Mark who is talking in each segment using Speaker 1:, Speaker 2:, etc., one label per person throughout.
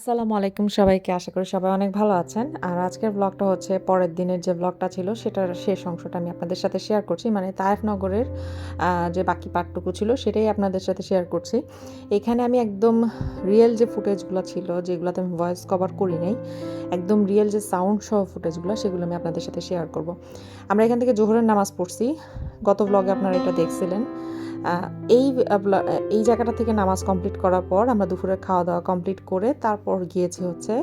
Speaker 1: আসসালামু আলাইকুম সবাইকে। আশা করি সবাই অনেক ভালো আছেন। আর আজকের ব্লগটা হচ্ছে পরের দিনের যে ব্লগটা ছিল সেটার শেষ অংশটা আমি আপনাদের সাথে শেয়ার করছি। মানে তায়েফ নগরের যে বাকি পার্টটুকু ছিল সেটাই আপনাদের সাথে শেয়ার করছি। এখানে আমি একদম রিয়েল যে ফুটেজগুলো ছিল, যেগুলোতে আমি ভয়েস কভার করি নাই, একদম রিয়েল যে সাউন্ড সহ ফুটেজগুলো, সেগুলো আমি আপনাদের সাথে শেয়ার করব। আমরা এখান থেকে জোহরের নামাজ পড়ছি। গত ব্লগে আপনারা এটা দেখছিলেন। এই এই জায়গাটা থেকে নামাজ কমপ্লিট করার পর আমরা দুপুরের খাওয়া দাওয়া কমপ্লিট করে তারপর গিয়েছি হচ্ছে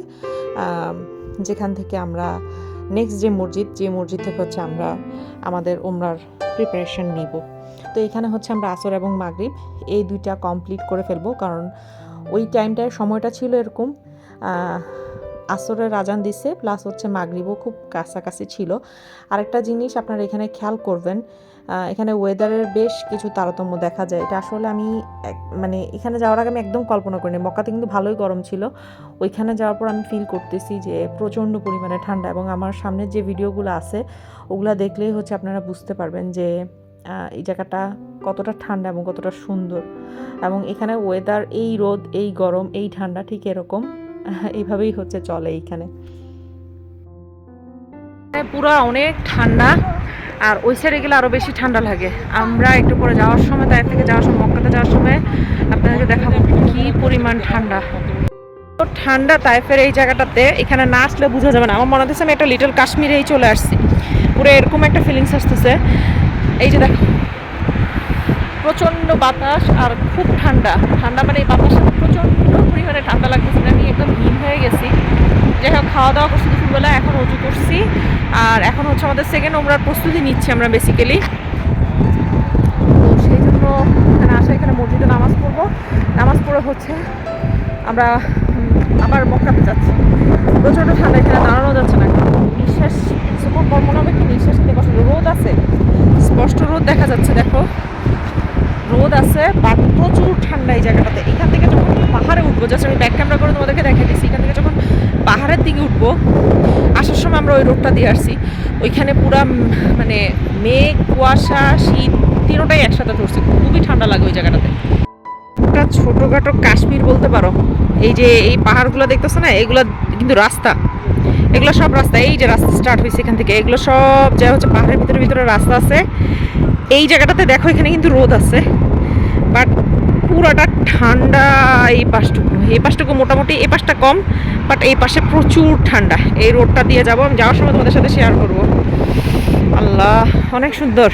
Speaker 1: যেখান থেকে আমরা নেক্সট যে মসজিদ থেকে হচ্ছে আমরা আমাদের উমরার প্রিপারেশন নিব। তো এখানে হচ্ছে আমরা আসর এবং মাগরিব এই দুইটা কমপ্লিট করে ফেলবো, কারণ ওই টাইমটায় সময়টা ছিল এরকম, আসরের আজান দিছে প্লাস হচ্ছে মাগরিবও খুব কাছাকাছি ছিল। আরেকটা জিনিস আপনারা এখানে খেয়াল করবেন, এখানে ওয়েদারের বেশ কিছু তারতম্য দেখা যায়। এটা আসলে আমি মানে এখানে যাওয়ার আগে আমি একদম কল্পনা করিনি। মক্কাতে কিন্তু ভালোই গরম ছিল, ওইখানে যাওয়ার পর আমি ফিল করতেছি যে প্রচণ্ড পরিমাণে ঠান্ডা। এবং আমার সামনে যে ভিডিওগুলো আছে ওগুলো দেখলেই হচ্ছে আপনারা বুঝতে পারবেন যে এই জায়গাটা কতটা ঠান্ডা এবং কতটা সুন্দর। এবং এখানে ওয়েদার, এই রোদ, এই গরম, এই ঠান্ডা ঠিক এরকম এইভাবেই হচ্ছে চলে এইখানে। পুরো অনেক ঠান্ডা, আর ওই সাইডে গেলে আরও বেশি ঠান্ডা লাগে। আমরা একটু পরে যাওয়ার সময়, তাই থেকে যাওয়ার সময়, মক্কাতে যাওয়ার সময় আপনাদেরকে দেখাবো কি পরিমাণ ঠান্ডা। ঠান্ডা তাইফের এই জায়গাটাতে এখানে না আসলে বোঝা যাবে না। আমার মনে হচ্ছে আমি একটা লিটল কাশ্মীরেই চলে আসছি, পুরো এরকম একটা ফিলিংস আসতেছে। এই যে দেখো, প্রচণ্ড বাতাস আর খুব ঠান্ডা। ঠান্ডা মানে এই বাতাসের প্রচণ্ড পরিমাণে ঠান্ডা লাগতেছে, আমি একদম হিম হয়ে গেছি। যাই হোক, খাওয়া দাওয়া করছি দুপুরবেলা, এখন উঁচু করছি। আর এখন হচ্ছে আমাদের সেকেন্ড উমরার প্রস্তুতি নিচ্ছি আমরা বেসিক্যালি। তো সেই জন্য এখানে আসা, এখানে মসজিদে নামাজ পড়বো। নামাজ পড়ে হচ্ছে আমরা আবার মক্কাতে যাচ্ছি। প্রচণ্ড ঠান্ডা, এখানে দাঁড়ানো যাচ্ছে না, নিঃশ্বাস কিছুক্ষণ পর মনে হবে কি নিঃশ্বাস নিতে কষ্ট। রোদ আছে, স্পষ্ট রোদ দেখা যাচ্ছে, দেখো রোদ আছে, বাট প্রচুর ঠান্ডা এই জায়গাটাতে। এখান থেকে যখন পাহাড়ে উঠবো, জাস্ট আমি ব্যাক ক্যামেরা করে তোমাদেরকে দেখিয়ে দিচ্ছি, এখান থেকে যখন পাহাড়ের দিকে উঠবো, আসার সময় আমরা ওই রোডটা দিয়ে আসছি, ওইখানে পুরা মানে মেঘ, কুয়াশা, শীত তিনোটাই একসাথে ধরছে। খুবই ঠান্ডা লাগে ওই জায়গাটাতে। একটা ছোটোখাটো কাশ্মীর বলতে পারো। এই যে এই পাহাড়গুলো দেখতেছো না, এগুলো কিন্তু রাস্তা, এগুলো সব রাস্তা। এই যে রাস্তা স্টার্ট হয়েছে এখান থেকে, এগুলো সব যা হচ্ছে পাহাড়ের ভিতরে ভিতরে রাস্তা আছে। এই জায়গাটাতে দেখো, এখানে কিন্তু রোদ আছে, বাট পুরাটা ঠান্ডা। এই পাশটুকু মোটামুটি, এই পাশটা কম, বাট এই পাশে প্রচুর ঠান্ডা। এই রোডটা দিয়ে যাবো, আমি যাওয়ার সময় তোমাদের সাথে শেয়ার করবো। আল্লাহ, অনেক সুন্দর,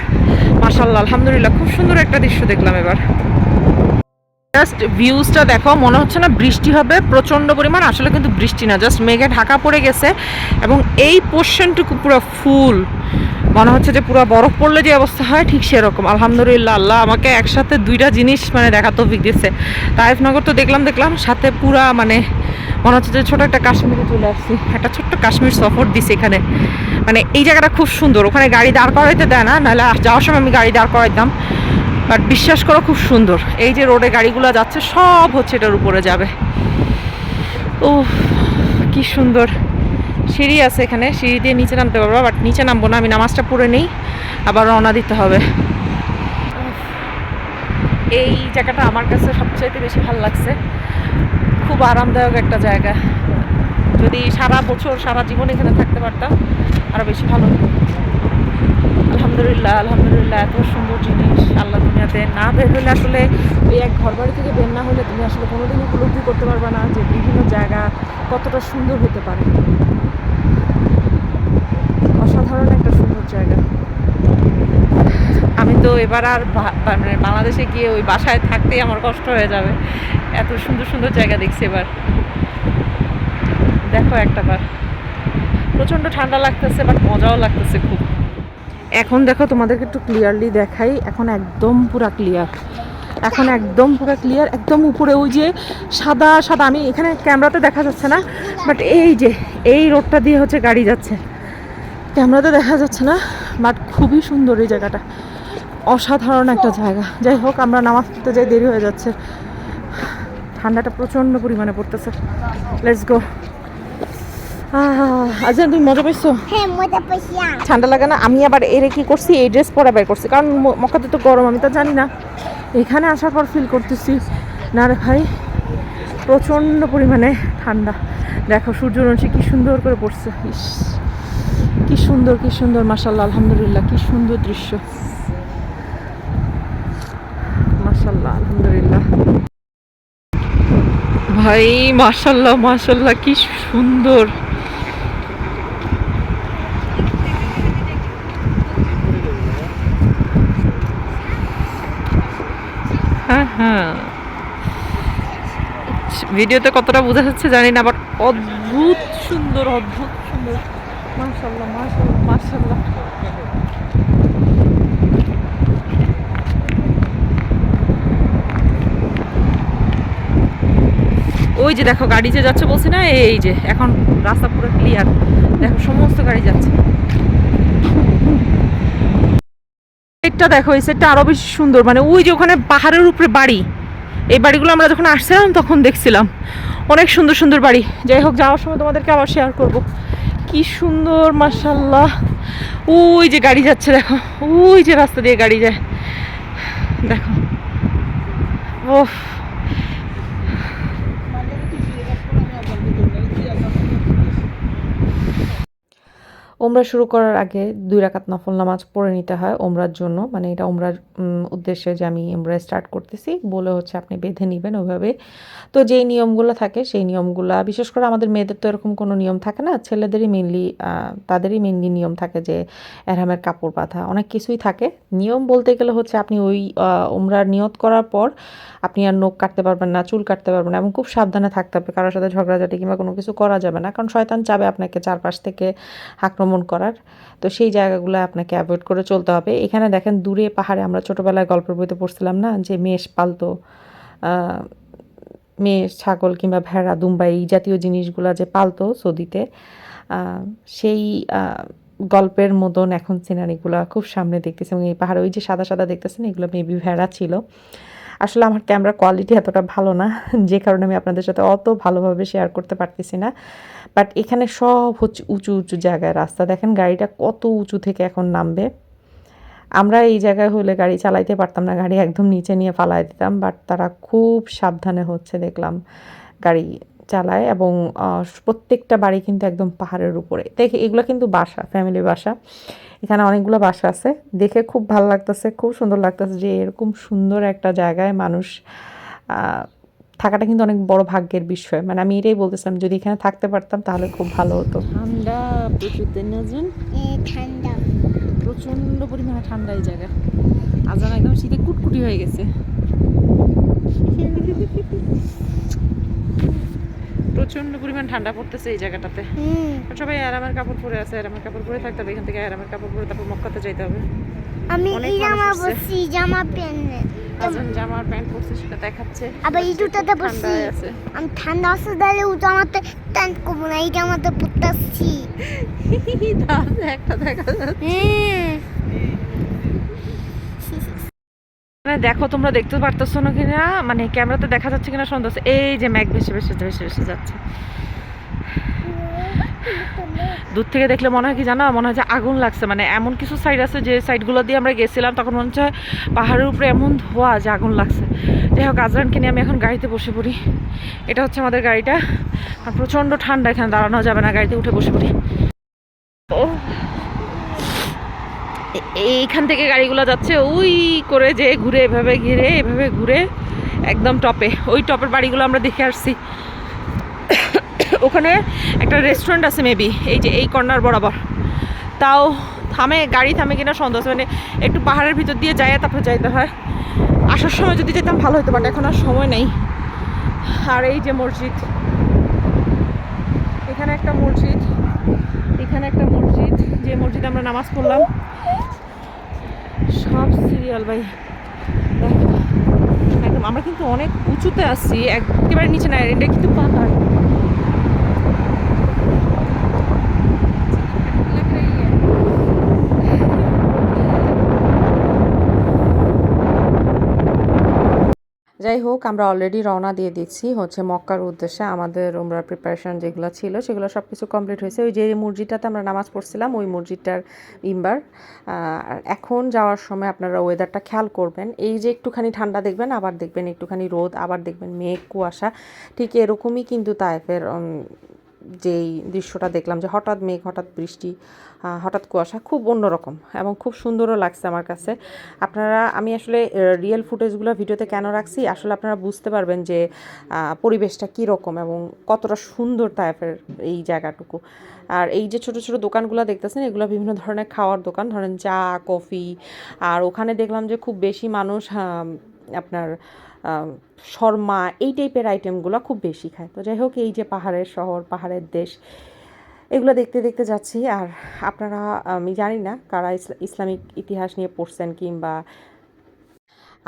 Speaker 1: মাশাআল্লাহ, আলহামদুলিল্লাহ, খুব সুন্দর একটা দৃশ্য দেখলাম এবার। জাস্ট ভিউজটা দেখো, মনে হচ্ছে না বৃষ্টি হবে প্রচণ্ড পরিমাণ, আসলে কিন্তু বৃষ্টি না, জাস্ট মেঘে ঢাকা পড়ে গেছে। এবং এই পোর্শনটুকু পুরো ফুল, মনে হচ্ছে যে পুরো বরফ পড়লে যে অবস্থা হয় ঠিক সেরকম। আলহামদুলিল্লাহ, আল্লাহ আমাকে একসাথে দুইটা জিনিস মানে দেখা তৌফিক দিচ্ছে। তাইফনগর তো দেখলাম, সাথে পুরা মানে মনে হচ্ছে যে ছোটো একটা কাশ্মীরে চলে আসছি, একটা ছোট্ট কাশ্মীর সফর দিছে এখানে। মানে এই জায়গাটা খুব সুন্দর, ওখানে গাড়ি দাঁড় করাইতে দেয় না, নাহলে যাওয়ার সময় আমি গাড়ি দাঁড় করাইতাম, বাট বিশ্বাস করো খুব সুন্দর। এই যে রোডে গাড়িগুলো যাচ্ছে সব হচ্ছে এটার উপরে যাবে। ও কি সুন্দর, সিঁড়ি আছে এখানে, সিঁড়ি দিয়ে নিচে নামতে পারবো, বাট নিচে নামবো না, আমি নামাজটা পড়ে নেই, আবার রওনা দিতে হবে। এই জায়গাটা আমার কাছে সবচাইতে বেশি ভালো লাগছে, খুব আরামদায়ক একটা জায়গা। যদি সারা বছর সারা জীবন এখানে থাকতে পারতাম আরও বেশি ভালো হতো। আলহামদুলিল্লাহ, আলহামদুলিল্লাহ, এত সুন্দর জিনিস আল্লাহ দুনিয়াতে। না বের হলে আসলে ওই এক ঘর বাড়ি থেকে বের না হলে তুমি আসলে কোনোদিন উপলব্ধি করতে পারবে না যে বিভিন্ন জায়গা কতটা সুন্দর হতে পারে। অসাধারণ একটা সুন্দর জায়গা। আমি তো এবার আর মানে বাংলাদেশে গিয়ে ওই বাসায় থাকতেই আমার কষ্ট হয়ে যাবে, এত সুন্দর সুন্দর জায়গা দেখছি এবার। দেখো একটাবার, প্রচণ্ড ঠান্ডা লাগতেছে, বাট মজাও লাগতেছে খুব। এখন দেখো তোমাদেরকে একটু ক্লিয়ারলি দেখাই, এখন একদম পুরা ক্লিয়ার, এখন একদম পুরো ক্লিয়ার। একদম উপরে ওই যে সাদা সাদা, আমি এখানে ক্যামেরাতে দেখা যাচ্ছে না, বাট এই যে এই রোডটা দিয়ে হচ্ছে গাড়ি যাচ্ছে, ক্যামেরাতে দেখা যাচ্ছে না, বাট খুবই সুন্দর এই জায়গাটা, অসাধারণ একটা জায়গা। যাই হোক, আমরা নামাজ পড়তে যাই, দেরি হয়ে যাচ্ছে, ঠান্ডাটা প্রচণ্ড পরিমাণে পড়তেছে। Let's go. আচ্ছা, তুমি মজা পাইছো?
Speaker 2: হ্যাঁ, মজা পাইছি।
Speaker 1: ঠান্ডা লাগে না? আমি আবার এর কি করছি, এই ড্রেস পরা বের করছি, কারণ মক্কাতে তো গরম, আমি তো জানি না। এখানে আসার পর ফিল করতেছি না রে ভাই, প্রচণ্ড পরিমাণে ঠান্ডা। দেখো সূর্যরশ্মি কি সুন্দর করে পড়ছে, ইস কি সুন্দর কি সুন্দর, মাশাআল্লাহ আলহামদুলিল্লাহ, কি সুন্দর দৃশ্য, মাশাআল্লাহ আলহামদুলিল্লাহ। ভাই মাশাআল্লাহ মাশাআল্লাহ কি সুন্দর। হ্যাঁ হ্যাঁ, ভিডিওতে কতটা বোঝা যাচ্ছে জানি না, বাট অদ্ভুত সুন্দর, অদ্ভুত সুন্দর, মাশাআল্লাহ মাশাআল্লাহ মাশাআল্লাহ। ওই যে দেখো গাড়ি যে যাচ্ছে বলছি না, এই যে এখন রাস্তা পুরো ক্লিয়ার, দেখো সমস্ত গাড়ি যাচ্ছে। এটা দেখো এই সাইডটা আরো বেশি সুন্দর, মানে ওই যে ওখানে পাহাড়ের উপরে বাড়ি, এই বাড়িগুলো আমরা যখন আসছিলাম তখন দেখছিলাম, অনেক সুন্দর সুন্দর বাড়ি। যাই হোক, যাওয়ার সময় তোমাদেরকে আবার শেয়ার করব। কি সুন্দর মাশাআল্লাহ। ওই যে গাড়ি যাচ্ছে দেখো, ওই যে রাস্তা দিয়ে গাড়ি যায় দেখো। ওফ, ওমরা শুরু করার আগে 2 রাকাত নফল নামাজ পড়ে নিতে হয় ওমরার জন্য, মানে এটা ওমরার উদ্দেশ্যে যে আমি ওমরা স্টার্ট করতেছি বলে হচ্ছে আপনি বেঁধে নেবেন ওইভাবে। তো যেই নিয়মগুলো থাকে সেই নিয়মগুলা, বিশেষ করে আমাদের মেয়েদের তো এরকম কোনো নিয়ম থাকে না, ছেলেদেরই মেনলি তাদেরই মেনলি নিয়ম থাকে যে এহরামের কাপড় বাঁধা, অনেক কিছুই থাকে। নিয়ম বলতে গেলে হচ্ছে আপনি ওই ওমরার নিয়ত করার পর আপনি আর নখ কাটতে পারবেন না, চুল কাটতে পারবেন না, এবং খুব সাবধানে থাকতে হবে, কারোর সাথে ঝগড়াঝাটি কিংবা কোনো কিছু করা যাবে না, কারণ শয়তান চাবে আপনাকে চারপাশ থেকে আক্রমণ করার। তো সেই জায়গাগুলো আপনাকে অ্যাভয়েড করে চলতে হবে। এখানে দেখেন দূরে পাহাড়ে, আমরা ছোটোবেলায় গল্পের বইতে পড়ছিলাম না যে মেষ পালতো, মেষ, ছাগল কিংবা ভেড়া, দুম্বা, এই জাতীয় জিনিসগুলো যে পালতো সৌদিতে, সেই গল্পের মতন এখন সিনারিগুলো খুব সামনে দেখতেছি। এবং এই পাহাড়ে ওই যে সাদা সাদা দেখতেছেন, এগুলো মেবি ভেড়া ছিল। আসলে আমার ক্যামেরা কোয়ালিটি এতটা ভালো না, যে কারণে আমি আপনাদের সাথে অত ভালোভাবে শেয়ার করতে পারতেছি না। বাট এখানে সব হচ্ছে উঁচু উঁচু জায়গায় রাস্তা, দেখেন গাড়িটা কত উঁচু থেকে এখন নামবে। আমরা এই জায়গায় হলে গাড়ি চালাইতে পারতাম না, গাড়ি একদম নিচে নিয়ে ফালাই দিতাম, বাট তারা খুব সাবধানে হচ্ছে দেখলাম গাড়ি চালায়। এবং প্রত্যেকটা বাড়ি কিন্তু একদম পাহাড়ের উপরে। দেখে এগুলো কিন্তু বাসা, ফ্যামিলি বাসা, এখানে অনেকগুলো বাসা আছে। দেখে খুব ভালো লাগতেছে, খুব সুন্দর লাগতেছে যে এরকম সুন্দর একটা জায়গায় মানুষ থাকাটা কিন্তু অনেক বড় ভাগ্যের বিষয়। মানে আমি এটাই বলতেছিলাম, যদি এখানে থাকতে পারতাম তাহলে খুব ভালো হতো। ঠান্ডা প্রচুর, ঠান্ডা প্রচণ্ড পরিমাণে ঠান্ডা এই জায়গা। আজান একদম শীতে কুটকুটি হয়ে গেছে, প্রচন্ড পরিমাণ ঠান্ডা পড়তেছে এই জায়গাটাতে। সবাই আরামের কাপড় পরে আছে, আরামের কাপড় পরে থাকতে হবে। এখান থেকে আরামের কাপড় পরে তারপর মক্কাতে যাইতে হবে। আমি জামা পরছি, জামা জামার প্যান্ট পরছি, সেটা দেখাচ্ছে। আবার এই জুতাটা পরছি, আমি ঠান্ডা আছে দাঁড়িয়ে ও জামাতে প্যান্ট করবো না, এই জামাতে পরতেছি। একটা দেখা যাচ্ছে। মানে দেখো, তোমরা দেখতে পারতেছো না কিনা, মানে ক্যামেরাতে দেখা যাচ্ছে কিনা সন্দেহ আছে। এই যে মেঘ ভেসে ভেসে ভেসে ভেসে যাচ্ছে, দূর থেকে দেখলে মনে হয় কি জানো, মনে হয় যে আগুন লাগছে। মানে এমন কিছু সাইড আছে যে সাইডগুলো দিয়ে আমরা গেছিলাম, তখন মনে হচ্ছে পাহাড়ের উপরে এমন ধোঁয়া যে আগুন লাগছে। যাই হোক, আজরানকে নিয়ে আমি এখন গাড়িতে বসে পড়ি। এটা হচ্ছে আমাদের গাড়িটা, আর প্রচণ্ড ঠান্ডা, এখানে দাঁড়ানো যাবে না, গাড়িতে উঠে বসে পড়ি। ও, এইখান থেকে গাড়িগুলো যাচ্ছে ওই করে, যে ঘুরে এভাবে ঘিরে এভাবে ঘুরে একদম টপে, ওই টপের বাড়িগুলো আমরা দেখে আসছি। ওখানে একটা রেস্টুরেন্ট আছে মেবি, এই যে এই কর্নার বরাবর। তাও থামে, গাড়ি থামে কিনা সন্দেহ আছে, মানে একটু পাহাড়ের ভিতর দিয়ে যায় তারপরে যাইতে হয়। আসার সময় যদি যেতাম ভালো হতো, বাট এখন আর সময় নেই। আর এই যে মসজিদ, এখানে একটা মসজিদ, এখানে একটা মসজিদ, যে মসজিদে আমরা নামাজ পড়লাম। সব সিরিয়াল ভাই, দেখো একদম আমরা কিন্তু অনেক উঁচুতে আসছি, একেবারে নিচে না, এটা কিন্তু পাহাড়। যাই হোক, আমরা অলরেডি রওনা দিয়ে দিচ্ছি হচ্ছে মক্কার উদ্দেশ্যে। আমাদের উমরার প্রিপারেশন যেগুলো ছিল সেগুলো সব কিছু কমপ্লিট হয়েছে। ওই যে মসজিদটাতে আমরা নামাজ পড়ছিলাম ওই মসজিদটার ইম্বার। এখন যাওয়ার সময় আপনারা ওয়েদারটা খেয়াল করবেন, এই যে একটুখানি ঠান্ডা দেখবেন, আবার দেখবেন একটুখানি রোদ, আবার দেখবেন মেঘ কুয়াশা। ঠিক এরকমই কিন্তু তায়েফের যেই দৃশ্যটা দেখলাম, যে হঠাৎ মেঘ, হঠাৎ বৃষ্টি, হঠাৎ কুয়াশা, খুব অন্যরকম এবং খুব সুন্দরও লাগছে আমার কাছে। আমি আসলে রিয়েল ফুটেজগুলো ভিডিওতে কেন রাখছি, আসলে আপনারা বুঝতে পারবেন যে পরিবেশটা কীরকম এবং কতটা সুন্দর তায়েফের এই জায়গাটুকু। আর এই যে ছোট ছোট দোকানগুলো দেখতেছেন, এগুলো বিভিন্ন ধরনের খাওয়ার দোকান, ধরেন চা, কফি। আর ওখানে দেখলাম যে খুব বেশি মানুষ আপনার শর্মা এই টাইপের আইটেমগুলো খুব বেশি খায়। তো যাই হোক, এই যে পাহাড়ের শহর, পাহাড়ের দেশ, এগুলো দেখতে দেখতে যাচ্ছি। আর আপনারা, আমি জানি না কারা ইসলামিক ইতিহাস নিয়ে পড়ছেন, কিংবা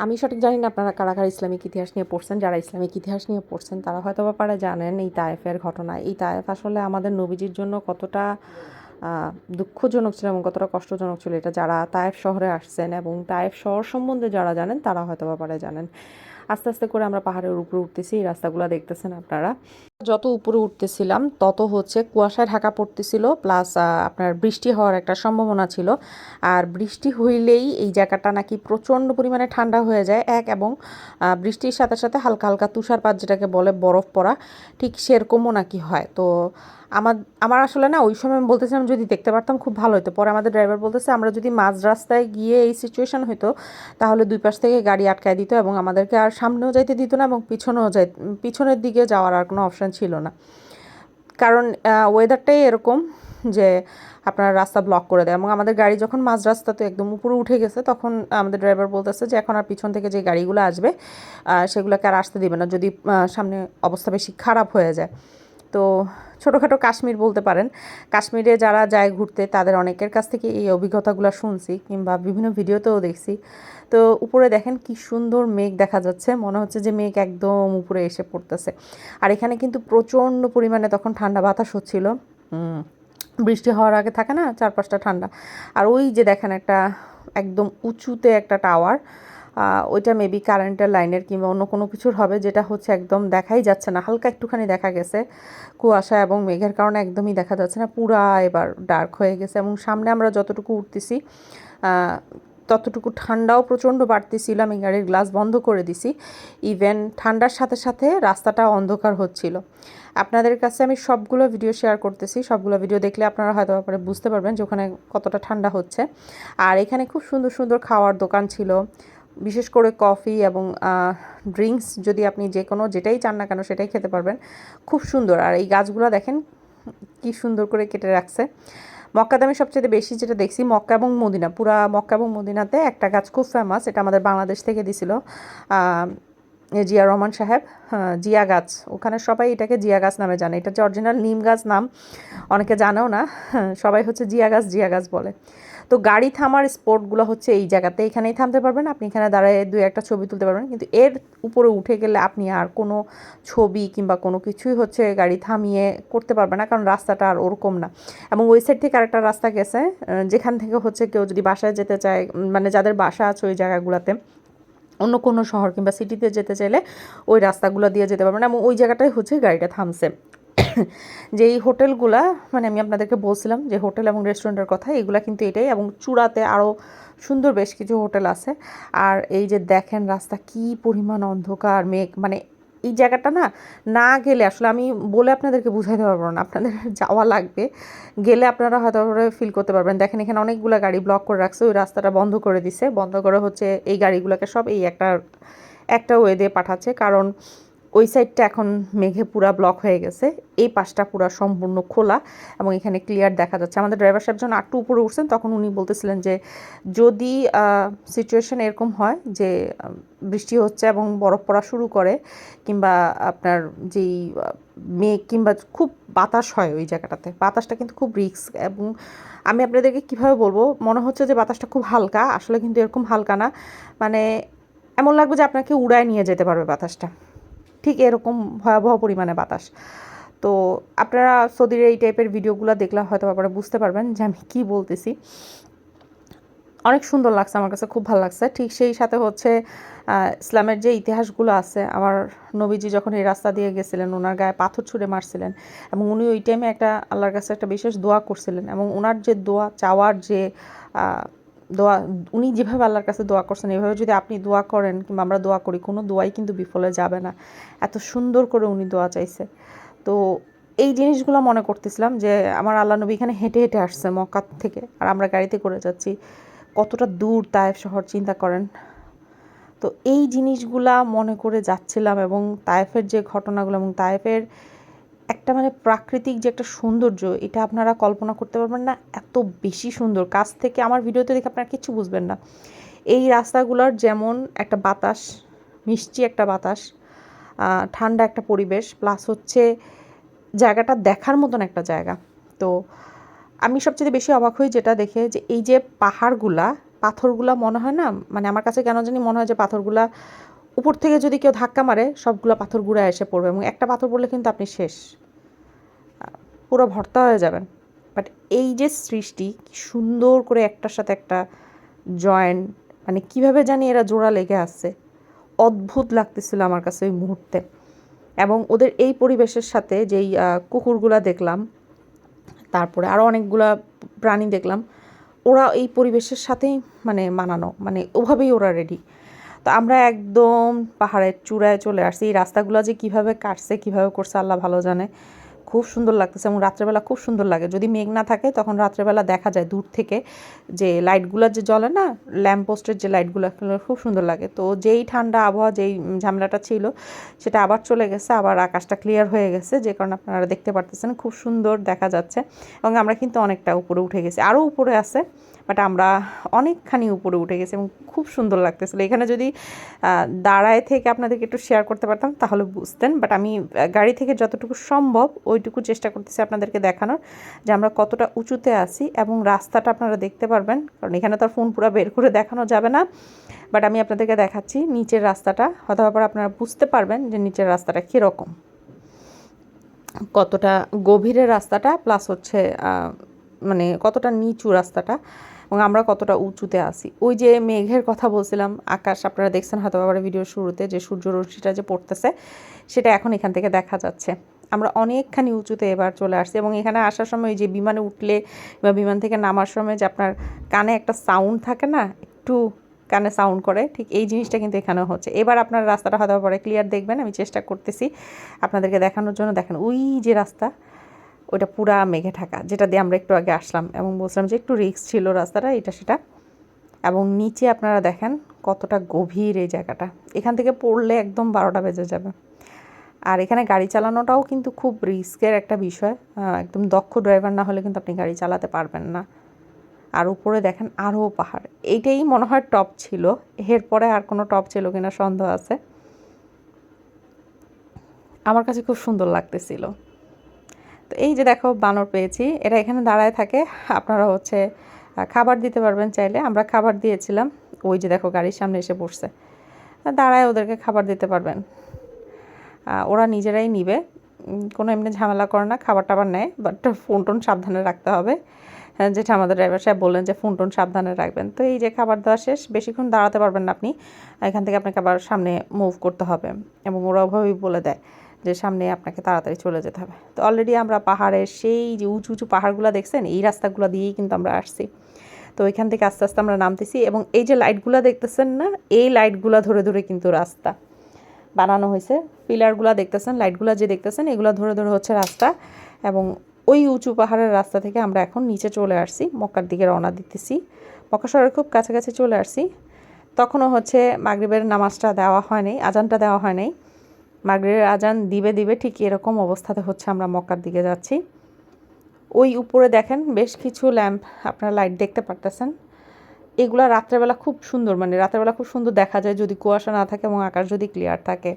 Speaker 1: আমি সঠিক জানি না আপনারা কারা কারা ইসলামিক ইতিহাস নিয়ে পড়ছেন। যারা ইসলামিক ইতিহাস নিয়ে পড়ছেন তারা হয়তো বা পারে জানেন এই তায়েফের ঘটনা। এই তায়েফ আসলে আমাদের নবীজির জন্য কতটা দুঃখজনক ছিল এবং কতটা কষ্টজনক ছিল, এটা যারা তায়েফ শহরে আসছেন এবং তায়েফ শহর সম্বন্ধে যারা জানেন তারা হয়তো বা পারে জানেন। আস্তে আস্তে করে আমরা পাহাড়ের উপরে উঠতেছি, এই রাস্তাগুলো দেখতেছেন আপনারা। যত উপরে উঠতেছিলাম তত হচ্ছে কুয়াশায় ঢাকা পড়তেছিল, প্লাস আপনার বৃষ্টি হওয়ার একটা সম্ভাবনা ছিল। আর বৃষ্টি হইলেই এই জায়গাটা নাকি প্রচণ্ড পরিমাণে ঠান্ডা হয়ে যায় এবং বৃষ্টির সাথে সাথে হালকা হালকা তুষারপাত, যেটাকে বলে বরফ পড়া, ঠিক সেরকমও নাকি হয়। তো আমার আমার আসলে না, ওই সময় আমি বলতেছিলাম যদি দেখতে পারতাম খুব ভালো হতো। পরে আমাদের ড্রাইভার বলতেছে আমরা যদি মাঝ রাস্তায় গিয়ে এই সিচুয়েশন হতো তাহলে দুই পাশ থেকে গাড়ি আটকায় দিত এবং আমাদেরকে আর সামনেও যাইতে দিত না এবং পিছনের দিকে যাওয়ার আর কোনো অপশান ছিল না। কারণ ওয়েদারটাই এরকম যে আপনার রাস্তা ব্লক করে দেয়। এবং আমাদের গাড়ি যখন মাঝ রাস্তাতে একদম উপরে উঠে গেছে, তখন আমাদের ড্রাইভার বলতেছে যে এখন আর পিছন থেকে যে গাড়িগুলো আসবে সেগুলোকে আর আসতে দিবে না যদি সামনে অবস্থা বেশি খারাপ হয়ে যায়। তো ছোটোখাটো কাশ্মীর বলতে পারেন। কাশ্মীরে যারা যায় ঘুরতে তাদের অনেকের কাছ থেকে এই অভিজ্ঞতাগুলো শুনছি, কিংবা বিভিন্ন ভিডিওতেও দেখছি। তো উপরে দেখেন কি সুন্দর মেঘ দেখা যাচ্ছে, মনে হচ্ছে যে মেঘ একদম উপরে এসে পড়তেছে। আর এখানে কিন্তু প্রচণ্ড পরিমাণে তখন ঠান্ডা বাতাস হচ্ছিল। বৃষ্টি হওয়ার আগে থাকে না চারপাশটা ঠান্ডা। আর ওই যে দেখেন একটা একদম উঁচুতে একটা টাওয়ার, ওইটা মেবি কারেন্টের লাইনের কিংবা অন্য কোনো কিছুর হবে, যেটা হচ্ছে একদম দেখাই যাচ্ছে না, হালকা একটুখানি দেখা গেছে কুয়াশা এবং মেঘের কারণে একদমই দেখা যাচ্ছে না, পুরা এবার ডার্ক হয়ে গেছে। এবং সামনে আমরা যতটুকু উঠতেছি ততটুকু ঠান্ডাও প্রচণ্ড বাড়তেছিল। আমি গাড়ির গ্লাস বন্ধ করে দিছি, ইভেন ঠান্ডার সাথে সাথে রাস্তাটা অন্ধকার হচ্ছিল। আপনাদের কাছে আমি সবগুলো ভিডিও শেয়ার করতেছি, সবগুলো ভিডিও দেখলে আপনারা হয়তো ব্যাপারে বুঝতে পারবেন যে ওখানে কতটা ঠান্ডা হচ্ছে। আর এখানে খুব সুন্দর সুন্দর খাওয়ার দোকান ছিল, বিশেষ করে কফি এবং ড্রিঙ্কস, যদি আপনি যে কোনো যেটাই চান না কেন সেটাই খেতে পারবেন, খুব সুন্দর। আর এই গাছগুলো দেখেন কি সুন্দর করে কেটে রাখছে। মক্কাতে আমি সবচেয়ে বেশি যেটা দেখছি মক্কা এবং মদিনা, পুরা মক্কা এবং মদিনাতে একটা গাছ খুব ফেমাস, এটা আমাদের বাংলাদেশ থেকে দিছিল জিয়া রহমান সাহেব, জিয়া গাছ। ওখানে সবাই এটাকে জিয়া গাছ নামে জানে, এটা যে অরিজিনাল নিম গাছ নাম অনেকে জানেও না, সবাই হচ্ছে জিয়া গাছ বলে। তো গাড়ি থামার স্পটগুলো হচ্ছে এই জায়গাতে, এখানেই থামতে পারবেন আপনি, এখানে দাঁড়ায় দুই একটা ছবি তুলতে পারবেন, কিন্তু এর উপরে উঠে গেলে আপনি আর কোনো ছবি কিংবা কোনো কিছুই হচ্ছে গাড়ি থামিয়ে করতে পারবেন না, কারণ রাস্তাটা আর ওরকম না। এবং ওই সাইড থেকে আরেকটা রাস্তা গেছে, যেখান থেকে হচ্ছে কেউ যদি বাসায় যেতে চায়, মানে যাদের বাসা আছে ওই জায়গাগুলোতে, অন্য কোনো শহর কিংবা সিটিতে যেতে চাইলে ওই রাস্তাগুলো দিয়ে যেতে পারবেন। এবং ওই জায়গাটাই হচ্ছে গাড়িটা থামছে। যেই হোটেলগুলা, মানে আমি আপনাদেরকে বলছিলাম যে হোটেল এবং রেস্টুরেন্টের কথা, এগুলা কিন্তু এটাই, এবং চূড়াতে আরও সুন্দর বেশ কিছু হোটেল আছে। আর এই যে দেখেন রাস্তা কি পরিমাণ অন্ধকার মেঘ, মানে এই জায়গাটা না, না গেলে আসলে আমি বলে আপনাদেরকে বুঝাইতে পারবো না, আপনাদের যাওয়া লাগবে, গেলে আপনারা হয়তো ফিল করতে পারবেন। দেখেন এখানে অনেকগুলো গাড়ি ব্লক করে রাখছে, ওই রাস্তাটা বন্ধ করে দিছে, বন্ধ করে হচ্ছে এই গাড়িগুলোকে সব এই একটা ওয়ে দিয়ে পাঠাচ্ছে, কারণ ওই সাইডটা এখন মেঘে পুরা ব্লক হয়ে গেছে, এই পাশটা পুরা সম্পূর্ণ খোলা এবং এখানে ক্লিয়ার দেখা যাচ্ছে। আমাদের ড্রাইভার সাহেব যখন আটটু উপরে উঠছেন তখন উনি বলতেছিলেন যে যদি সিচুয়েশন এরকম হয় যে বৃষ্টি হচ্ছে এবং বরফ পড়া শুরু করে, কিংবা আপনার যেই মেঘ কিংবা খুব বাতাস হয় ওই জায়গাটাতে, বাতাসটা কিন্তু খুব রিস্ক। এবং আমি আপনাদেরকে কীভাবে বলবো, মনে হচ্ছে যে বাতাসটা খুব হালকা, আসলে কিন্তু এরকম হালকা না, মানে এমন লাগবে যে আপনাকে উড়ায় নিয়ে যেতে পারবে বাতাসটা, ঠিক এরকম ভয়াবহ পরিমাণে বাতাস। তো আপনারা সৌদির এই টাইপের ভিডিওগুলো দেখলে হয়তো আপনারা বুঝতে পারবেন যে আমি কী বলতেছি। অনেক সুন্দর লাগছে, আমার কাছে খুব ভালো লাগছে। ঠিক সেই সাথে হচ্ছে ইসলামের যে ইতিহাসগুলো আছে, আমার নবীজি যখন এই রাস্তা দিয়ে গেছিলেন ওনার গায়ে পাথর ছুঁড়ে মারছিলেন এবং উনি ওই টাইমে একটা আল্লাহর কাছে একটা বিশেষ দোয়া করছিলেন এবং ওনার যে দোয়া চাওয়ার যে দোয়া, উনি যেভাবে আল্লাহর কাছে দোয়া করছেন এভাবে যদি আপনি দোয়া করেন কিংবা আমরা দোয়া করি, কোনো দোয়াই কিন্তু বিফলে যাবে না। এত সুন্দর করে উনি দোয়া চাইছে। তো এই জিনিসগুলো মনে করতেছিলাম যে আমার আল্লাহ নবী এখানে হেঁটে হেঁটে আসছে মক্কা থেকে, আর আমরা গাড়িতে করে যাচ্ছি। কতটা দূর তায়েফ শহর চিন্তা করেন। তো এই জিনিসগুলা মনে করে যাচ্ছিলাম এবং তায়েফের যে ঘটনাগুলো এবং তায়েফের একটা মানে প্রাকৃতিক যে একটা সৌন্দর্য, এটা আপনারা কল্পনা করতে পারবেন না, এত বেশি সুন্দর। কাছ থেকে আমার ভিডিওতে দেখে আপনারা কিচ্ছু বুঝবেন না। এই রাস্তাগুলোর যেমন একটা বাতাস, মিষ্টি একটা বাতাস, ঠান্ডা একটা পরিবেশ, প্লাস হচ্ছে জায়গাটা দেখার মতন একটা জায়গা। তো আমি সবচেয়ে বেশি অবাক হই যেটা দেখে, যে এই যে পাহাড়গুলা, পাথরগুলা মনে হয় না, মানে আমার কাছে কেন জানি মনে হয় যে পাথরগুলা উপর থেকে যদি কেউ ধাক্কা মারে সবগুলো পাথর গুঁড়ায় এসে পড়বে এবং একটা পাথর পড়লে কিন্তু আপনি শেষ, পুরো ভর্তা হয়ে যাবেন। বাট এই যে সৃষ্টি সুন্দর করে একটার সাথে একটা জয়েন্ট, মানে কিভাবে জানি এরা জোড়া লেগে আসছে, অদ্ভুত লাগতেছিল আমার কাছে ওই মুহূর্তে। এবং ওদের এই পরিবেশের সাথে যেই কুকুরগুলা দেখলাম, তারপরে আরও অনেকগুলা প্রাণী দেখলাম, ওরা এই পরিবেশের সাথেই মানে মানানো, মানে ওভাবেই ওরা রেডি। তো আমরা একদম পাহাড়ের চূড়ায় চলে আসছি। এই রাস্তাগুলো যে কীভাবে কাটছে, কীভাবে করছে আল্লাহ ভালো জানে। খুব সুন্দর লাগতেছে এবং রাত্রেবেলা খুব সুন্দর লাগে। যদি মেঘ না থাকে তখন রাত্রেবেলা দেখা যায় দূর থেকে যে লাইটগুলো যে জ্বলে না, ল্যাম্পপোস্টের যে লাইটগুলো, খুব সুন্দর লাগে। তো যেই ঠান্ডা আবহাওয়া, যেই ঝামেলাটা ছিল সেটা আবার চলে গেছে, আবার আকাশটা ক্লিয়ার হয়ে গেছে, যে কারণে আপনারা দেখতে পারতেছেন খুব সুন্দর দেখা যাচ্ছে। এবং আমরা কিন্তু অনেকটা উপরে উঠে গেছি, আরও উপরে আছে, বাট আমরা অনেকখানি উপরে উঠে গেছি এবং খুব সুন্দর লাগতেছিলো। এখানে যদি দাঁড়ায় থেকে আপনাদেরকে একটু শেয়ার করতে পারতাম তাহলে বুঝতেন, বাট আমি গাড়ি থেকে যতটুকু সম্ভব ওইটুকু চেষ্টা করতেছি আপনাদেরকে দেখানোর, যে আমরা কতটা উঁচুতে আছি এবং রাস্তাটা আপনারা দেখতে পারবেন, কারণ এখানে তো আর ফোন পুরো বের করে দেখানো যাবে না। বাট আমি আপনাদেরকে দেখাচ্ছি নিচের রাস্তাটা, হয়তো আবার আপনারা বুঝতে পারবেন যে নিচের রাস্তাটা কীরকম, কতটা গভীরের রাস্তাটা, প্লাস হচ্ছে মানে কতটা নিচু রাস্তাটা এবং আমরা কতটা উঁচুতে আসি। ওই যে মেঘের কথা বলছিলাম, আকাশ আপনারা দেখছেন হয়তো আবার ভিডিওর শুরুতে, যে সূর্যরশ্মিটা যে পড়তেছে সেটা এখন এখান থেকে দেখা যাচ্ছে। আমরা অনেকখানি উঁচুতে এবার চলে আসছি এবং এখানে আসার সময় যে বিমানে উঠলে বা বিমান থেকে নামার সময় যে আপনার কানে একটা সাউন্ড থাকে না, একটু কানে সাউন্ড করে, ঠিক এই জিনিসটা কিন্তু এখানেও হচ্ছে। এবার আপনার রাস্তাটা হয়তো পরে ক্লিয়ার দেখবেন, আমি চেষ্টা করতেছি আপনাদেরকে দেখানোর জন্য। দেখেন ওই যে রাস্তা, ওইটা পুরা মেঘে ঢাকা, যেটা দিয়ে আমরা একটু আগে আসলাম এবং বলছিলাম যে একটু রিস্ক ছিল রাস্তাটা, এটা সেটা। এবং নিচে আপনারা দেখেন কতটা গভীর এই জায়গাটা, এখান থেকে পড়লে একদম 12টা বেজে যাবে। আর এখানে গাড়ি চালানোটাও কিন্তু খুব রিস্কের একটা বিষয়, একদম দক্ষ ড্রাইভার না হলে কিন্তু আপনি গাড়ি চালাতে পারবেন না। আর উপরে দেখেন আরও পাহাড়, এইটাই মনে হয় টপ ছিল, এরপরে আর কোনো টপ ছিল কিনা সন্দেহ আছে। আমার কাছে খুব সুন্দর লাগতেছিল। তো এই যে দেখো বানর পেয়েছি, এরা এখানে দাঁড়ায় থাকে, আপনারা হচ্ছে খাবার দিতে পারবেন চাইলে। আমরা খাবার দিয়েছিলাম, ওই যে দেখো গাড়ির সামনে এসে বসছে, দাঁড়ায় ওদেরকে খাবার দিতে পারবেন, ওরা নিজেরাই নিবে, কোনো এমনি ঝামেলা করে না, খাবার টাবার নেয়, বাট ফোন টোন সাবধানে রাখতে হবে, যেটা আমাদের ড্রাইভার সাহেব বললেন যে ফোন টোন সাবধানে রাখবেন। তো এই যে খাবার দেওয়া শেষ, বেশিক্ষণ দাঁড়াতে পারবেন না আপনি, এখান থেকে আপনাকে আবার সামনে মুভ করতে হবে এবং ওরা ওভাবেই বলে দেয় যে সামনে আপনাকে তাড়াতাড়ি চলে যেতে হবে। তো অলরেডি আমরা পাহাড়ের সেই যে উঁচু উঁচু পাহাড়গুলো দেখছেন, এই রাস্তাগুলো দিয়েই কিন্তু আমরা আসছি। তো এখান থেকে আস্তে আস্তে আমরা নামতেছি এবং এই যে লাইটগুলো দেখতেছেন না, এই লাইটগুলো ধরে ধরে কিন্তু রাস্তা বানানো হয়েছে। পিলারগুলো দেখতেছেন, লাইটগুলো যে দেখতেছেন, এগুলো ধরে ধরে হচ্ছে রাস্তা। এবং ওই উঁচু পাহাড়ের রাস্তা থেকে আমরা এখন নিচে চলে আসছি, মক্কার দিকে রওনা দিতেছি। মক্কা শহরের খুব কাছাকাছি চলে আসছি। তখনও হচ্ছে মাগরিবের নামাজটা দেওয়া হয় নাই, আজানটা দেওয়া হয় নাই। মাগরিবের আজান দিবে দিবে ঠিক এরকম অবস্থাতে হচ্ছে আমরা মক্কার দিকে যাচ্ছি। ওই উপরে দেখেন বেশ কিছু ল্যাম্প, আপনারা লাইট দেখতে পারতেছেন। এগুলা রাত্রেবেলা খুব সুন্দর, মানে রাত্রেবেলা খুব সুন্দর দেখা যায় যদি কুয়াশা না থাকে এবং আকাশ যদি ক্লিয়ার থাকে,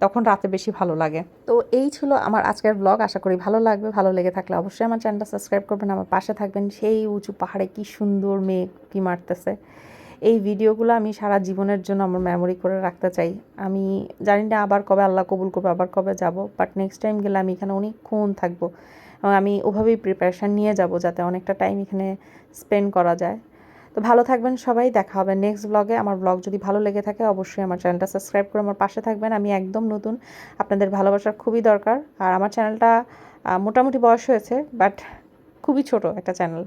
Speaker 1: তখন রাতে বেশি ভালো লাগে। তো এই ছিল আমার আজকের ব্লগ, আশা করি ভালো লাগবে। ভালো লেগে থাকলে অবশ্যই আমার চ্যানেলটা সাবস্ক্রাইব করবেন, আমার পাশে থাকবেন। সেই উঁচু পাহাড়ে কি সুন্দর মেঘ কি মারতেছে, এই ভিডিওগুলো আমি সারা জীবনের জন্য আমার মেমোরি করে রাখতে চাই। আমি জানি না আবার কবে আল্লাহ কবুল করবে, আবার কবে যাব, বাট নেক্সট টাইম গেলে আমি এখানে অনেকক্ষণ থাকবো এবং আমি ওভাবেই প্রিপারেশান নিয়ে যাব যাতে অনেকটা টাইম এখানে স্পেন্ড করা যায়। তো ভালো থাকবেন সবাই, দেখা হবে নেক্সট ব্লগে। আমার ব্লগ যদি ভালো লেগে থাকে অবশ্যই আমার চ্যানেলটা সাবস্ক্রাইব করে আমার পাশে থাকবেন। আমি একদম নতুন, আপনাদের ভালোবাসার খুবই দরকার। আর আমার চ্যানেলটা মোটামুটি বয়স হয়েছে, বাট খুবই ছোট একটা চ্যানেল।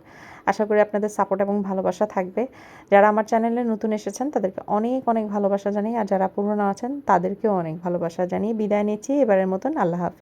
Speaker 1: আশা করি আপনাদের সাপোর্ট এবং ভালোবাসা থাকবে। যারা আমার চ্যানেলে নতুন এসেছেন তাদেরকে অনেক অনেক ভালোবাসা জানাই, আর যারা পুরনো আছেন তাদেরকেও অনেক ভালোবাসা জানিয়ে বিদায় নিচ্ছি এবারের মতন। আল্লাহ হাফেজ।